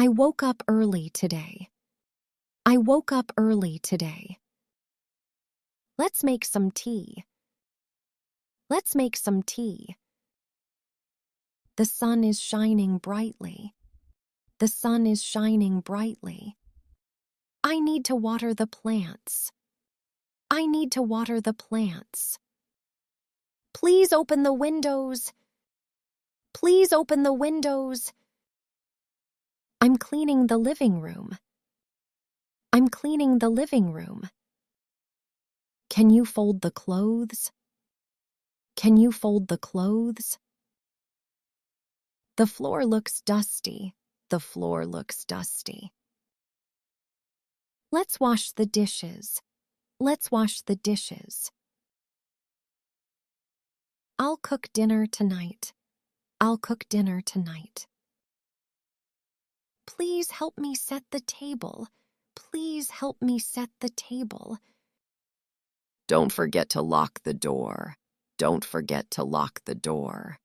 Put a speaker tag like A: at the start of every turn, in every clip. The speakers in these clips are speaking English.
A: I woke up early today. I woke up early today. Let's make some tea. Let's make some tea. The sun is shining brightly. The sun is shining brightly. I need to water the plants. I need to water the plants. Please open the windows. Please open the windows. I'm cleaning the living room. I'm cleaning the living room. Can you fold the clothes? Can you fold the clothes? The floor looks dusty. The floor looks dusty. Let's wash the dishes. Let's wash the dishes. I'll cook dinner tonight. I'll cook dinner tonight. Please help me set the table. Please help me set the table. Don't forget to lock the door. Don't forget to lock the door.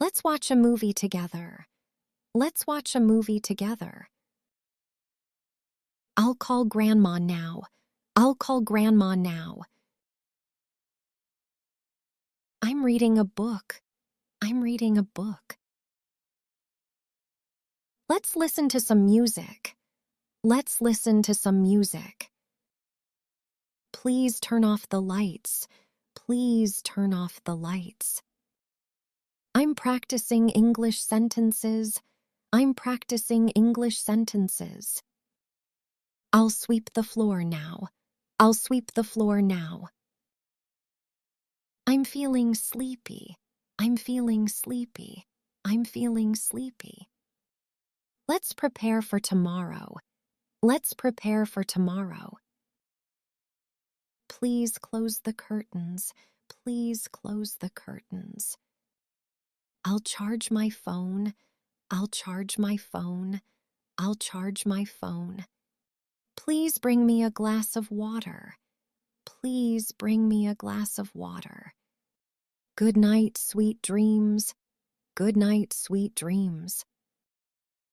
A: Let's watch a movie together. Let's watch a movie together. I'll call Grandma now. I'll call Grandma now. I'm reading a book. I'm reading a book. Let's listen to some music. Let's listen to some music. Please turn off the lights. Please turn off the lights. I'm practicing English sentences. I'm practicing English sentences. I'll sweep the floor now. I'll sweep the floor now. I'm feeling sleepy. I'm feeling sleepy. I'm feeling sleepy. Let's prepare for tomorrow. Let's prepare for tomorrow. Please close the curtains. Please close the curtains. I'll charge my phone. I'll charge my phone. I'll charge my phone. Please bring me a glass of water. Please bring me a glass of water. Good night, sweet dreams. Good night, sweet dreams.